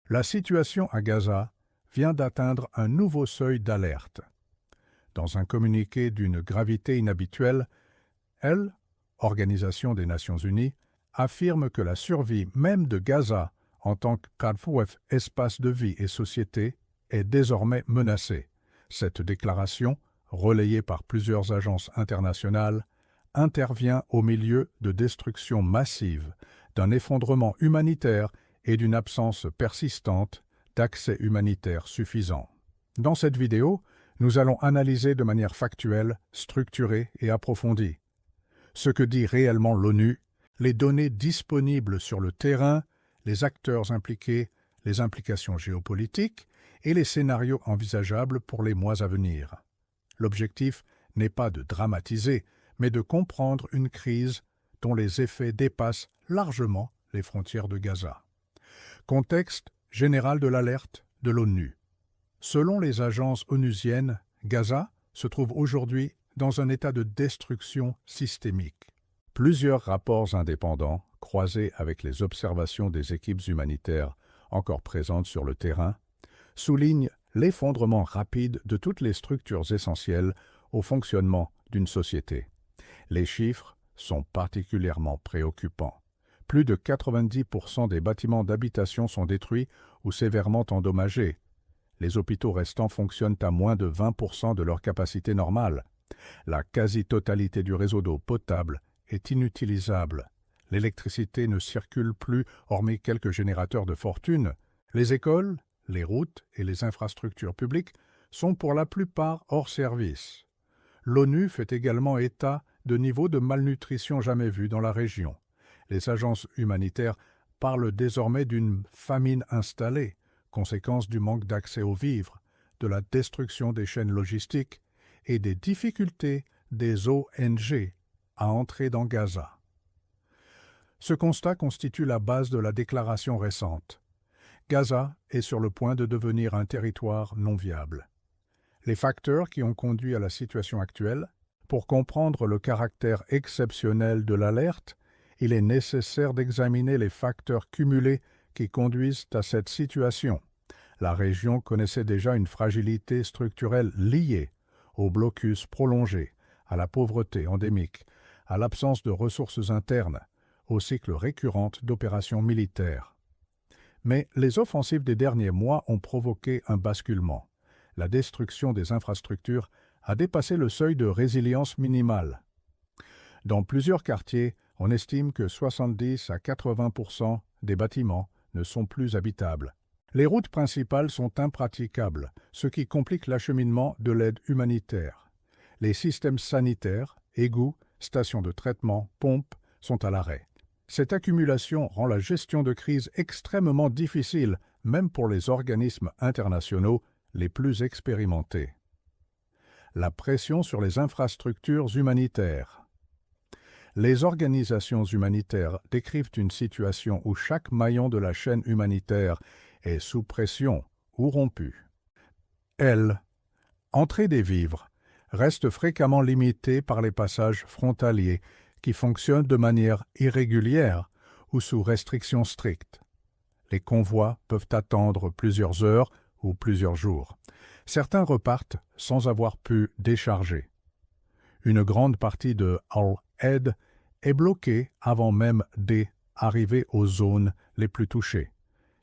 La situation à Gaza vient d'atteindre un nouveau seuil d'alerte. Dans un communiqué d'une gravité inhabituelle, elle, Organisation des Nations Unies, affirme que la survie même de Gaza en tant qu'espace de vie et société est désormais menacée. Cette déclaration, relayée par plusieurs agences internationales, intervient au milieu de destructions massives, d'un effondrement humanitaire et d'une absence persistante d'accès humanitaire suffisant. Dans cette vidéo, nous allons analyser de manière factuelle, structurée et approfondie ce que dit réellement l'ONU, les données disponibles sur le terrain, les acteurs impliqués, les implications géopolitiques et les scénarios envisageables pour les mois à venir. L'objectif n'est pas de dramatiser, mais de comprendre une crise dont les effets dépassent largement les frontières de Gaza. Contexte général de l'alerte de l'ONU. Selon les agences onusiennes, Gaza se trouve aujourd'hui dans un état de destruction systémique. Plusieurs rapports indépendants, croisés avec les observations des équipes humanitaires encore présentes sur le terrain, soulignent l'effondrement rapide de toutes les structures essentielles au fonctionnement d'une société. Les chiffres sont particulièrement préoccupants. Plus de 90% des bâtiments d'habitation sont détruits ou sévèrement endommagés. Les hôpitaux restants fonctionnent à moins de 20% de leur capacité normale. La quasi-totalité du réseau d'eau potable est inutilisable. L'électricité ne circule plus, hormis quelques générateurs de fortune. Les écoles, les routes et les infrastructures publiques sont pour la plupart hors service. L'ONU fait également état de niveaux de malnutrition jamais vus dans la région. Les agences humanitaires parlent désormais d'une famine installée, conséquence du manque d'accès aux vivres, de la destruction des chaînes logistiques et des difficultés des ONG à entrer dans Gaza. Ce constat constitue la base de la déclaration récente. Gaza est sur le point de devenir un territoire non viable. Les facteurs qui ont conduit à la situation actuelle, pour comprendre le caractère exceptionnel de l'alerte, il est nécessaire d'examiner les facteurs cumulés qui conduisent à cette situation. La région connaissait déjà une fragilité structurelle liée au blocus prolongé, à la pauvreté endémique, à l'absence de ressources internes, au cycle récurrent d'opérations militaires. Mais les offensives des derniers mois ont provoqué un basculement. La destruction des infrastructures a dépassé le seuil de résilience minimale. Dans plusieurs quartiers, on estime que 70 à 80% des bâtiments ne sont plus habitables. Les routes principales sont impraticables, ce qui complique l'acheminement de l'aide humanitaire. Les systèmes sanitaires, égouts, stations de traitement, pompes, sont à l'arrêt. Cette accumulation rend la gestion de crise extrêmement difficile, même pour les organismes internationaux les plus expérimentés. La pression sur les infrastructures humanitaires. Les organisations humanitaires décrivent une situation où chaque maillon de la chaîne humanitaire est sous pression ou rompu. Entrée des vivres, reste fréquemment limitée par les passages frontaliers qui fonctionnent de manière irrégulière ou sous restrictions strictes. Les convois peuvent attendre plusieurs heures ou plusieurs jours. Certains repartent sans avoir pu décharger. Une grande partie de Al-Aid est bloquée avant même d'arriver aux zones les plus touchées.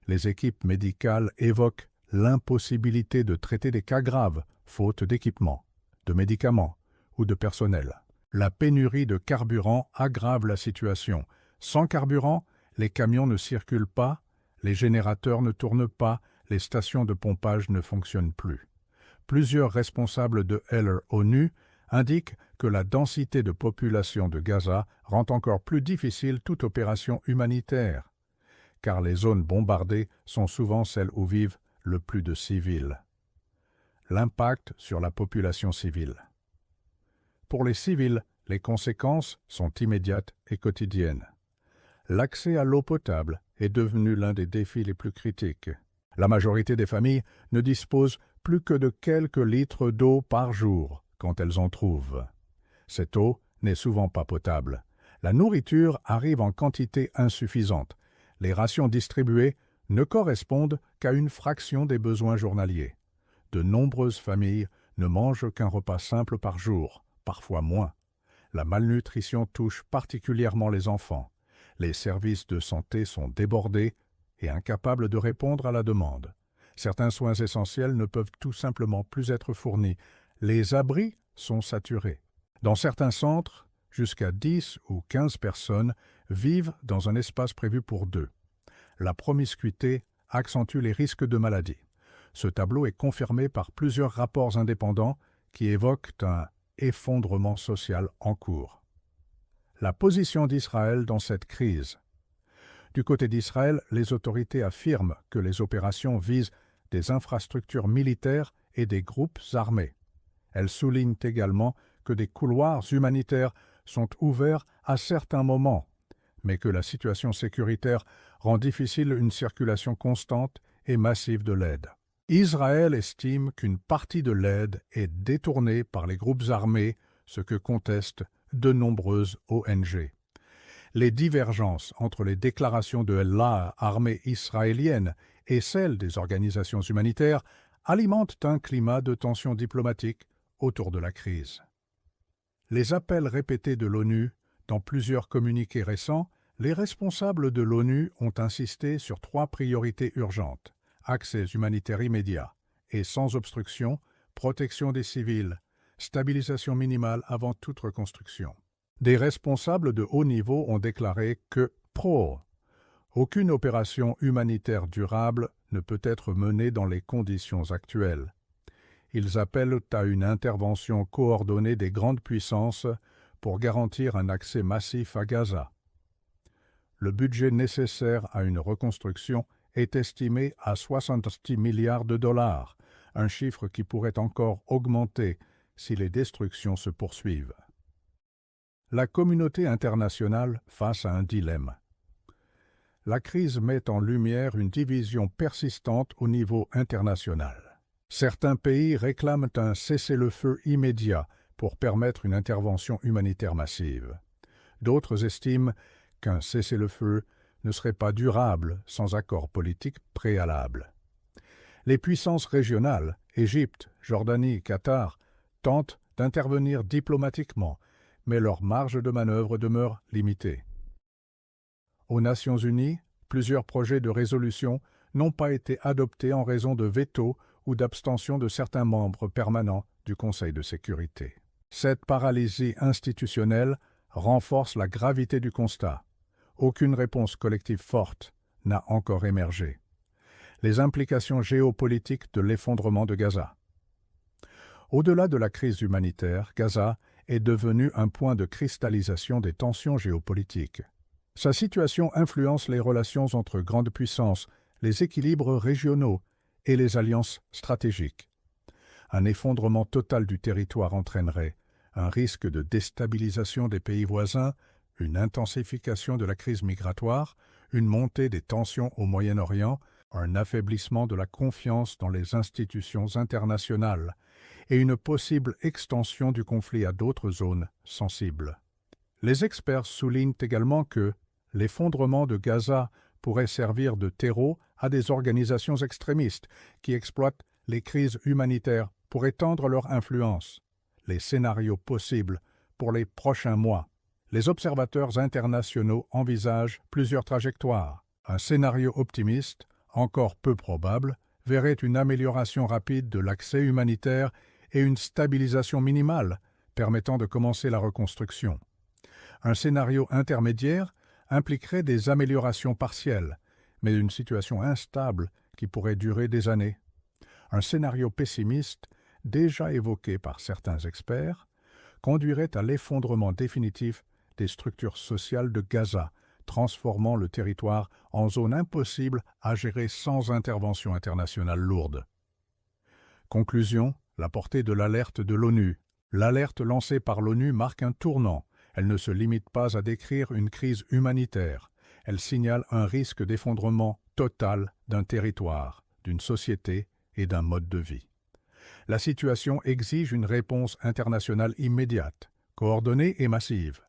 Les équipes médicales évoquent l'impossibilité de traiter des cas graves, faute d'équipement, de médicaments ou de personnel. La pénurie de carburant aggrave la situation. Sans carburant, les camions ne circulent pas, les générateurs ne tournent pas, les stations de pompage ne fonctionnent plus. Plusieurs responsables de l'ONU indiquent que la densité de population de Gaza rend encore plus difficile toute opération humanitaire, car les zones bombardées sont souvent celles où vivent le plus de civils. L'impact sur la population civile. Pour les civils, les conséquences sont immédiates et quotidiennes. L'accès à l'eau potable est devenu l'un des défis les plus critiques. La majorité des familles ne disposent plus que de quelques litres d'eau par jour quand elles en trouvent. Cette eau n'est souvent pas potable. La nourriture arrive en quantité insuffisante. Les rations distribuées ne correspondent qu'à une fraction des besoins journaliers. De nombreuses familles ne mangent qu'un repas simple par jour, parfois moins. La malnutrition touche particulièrement les enfants. Les services de santé sont débordés et incapables de répondre à la demande. Certains soins essentiels ne peuvent tout simplement plus être fournis. Les abris sont saturés. Dans certains centres, jusqu'à 10 ou 15 personnes vivent dans un espace prévu pour 2. La promiscuité accentue les risques de maladie. Ce tableau est confirmé par plusieurs rapports indépendants qui évoquent un effondrement social en cours. La position d'Israël dans cette crise. Du côté d'Israël, les autorités affirment que les opérations visent des infrastructures militaires et des groupes armés. Elles soulignent également que des couloirs humanitaires sont ouverts à certains moments, mais que la situation sécuritaire rend difficile une circulation constante et massive de l'aide. Israël estime qu'une partie de l'aide est détournée par les groupes armés, ce que contestent de nombreuses ONG. Les divergences entre les déclarations de l'armée israélienne et celles des organisations humanitaires alimentent un climat de tension diplomatique autour de la crise. Les appels répétés de l'ONU, dans plusieurs communiqués récents, les responsables de l'ONU ont insisté sur 3 priorités urgentes: accès humanitaire immédiat et sans obstruction, protection des civils, stabilisation minimale avant toute reconstruction. Des responsables de haut niveau ont déclaré que aucune opération humanitaire durable ne peut être menée dans les conditions actuelles. Ils appellent à une intervention coordonnée des grandes puissances pour garantir un accès massif à Gaza. Le budget nécessaire à une reconstruction est estimé à 66 milliards de dollars, un chiffre qui pourrait encore augmenter si les destructions se poursuivent. La communauté internationale face à un dilemme. La crise met en lumière une division persistante au niveau international. Certains pays réclament un cessez-le-feu immédiat pour permettre une intervention humanitaire massive. D'autres estiment qu'un cessez-le-feu ne serait pas durable sans accord politique préalable. Les puissances régionales, Égypte, Jordanie, Qatar, tentent d'intervenir diplomatiquement, mais leur marge de manœuvre demeure limitée. Aux Nations unies, plusieurs projets de résolution n'ont pas été adoptés en raison de veto ou d'abstention de certains membres permanents du Conseil de sécurité. Cette paralysie institutionnelle renforce la gravité du constat. Aucune réponse collective forte n'a encore émergé. Les implications géopolitiques de l'effondrement de Gaza. Au-delà de la crise humanitaire, Gaza est devenu un point de cristallisation des tensions géopolitiques. Sa situation influence les relations entre grandes puissances, les équilibres régionaux et les alliances stratégiques. Un effondrement total du territoire entraînerait un risque de déstabilisation des pays voisins, une intensification de la crise migratoire, une montée des tensions au Moyen-Orient, un affaiblissement de la confiance dans les institutions internationales et une possible extension du conflit à d'autres zones sensibles. Les experts soulignent également que l'effondrement de Gaza pourrait servir de terreau à des organisations extrémistes qui exploitent les crises humanitaires pour étendre leur influence. Les scénarios possibles pour les prochains mois. Les observateurs internationaux envisagent plusieurs trajectoires. Un scénario optimiste, encore peu probable, verrait une amélioration rapide de l'accès humanitaire et une stabilisation minimale permettant de commencer la reconstruction. Un scénario intermédiaire impliquerait des améliorations partielles, mais une situation instable qui pourrait durer des années. Un scénario pessimiste, déjà évoqué par certains experts, conduirait à l'effondrement définitif des structures sociales de Gaza, transformant le territoire en zone impossible à gérer sans intervention internationale lourde. Conclusion, la portée de l'alerte de l'ONU. L'alerte lancée par l'ONU marque un tournant. Elle ne se limite pas à décrire une crise humanitaire. Elle signale un risque d'effondrement total d'un territoire, d'une société et d'un mode de vie. La situation exige une réponse internationale immédiate, coordonnée et massive.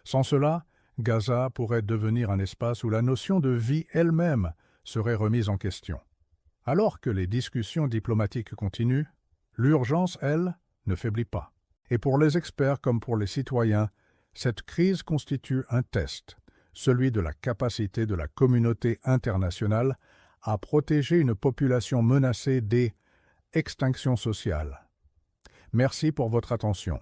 Sans cela, Gaza pourrait devenir un espace où la notion de vie elle-même serait remise en question. Alors que les discussions diplomatiques continuent, l'urgence, elle, ne faiblit pas. Et pour les experts comme pour les citoyens, cette crise constitue un test, celui de la capacité de la communauté internationale à protéger une population menacée des extinctions sociales. Merci pour votre attention.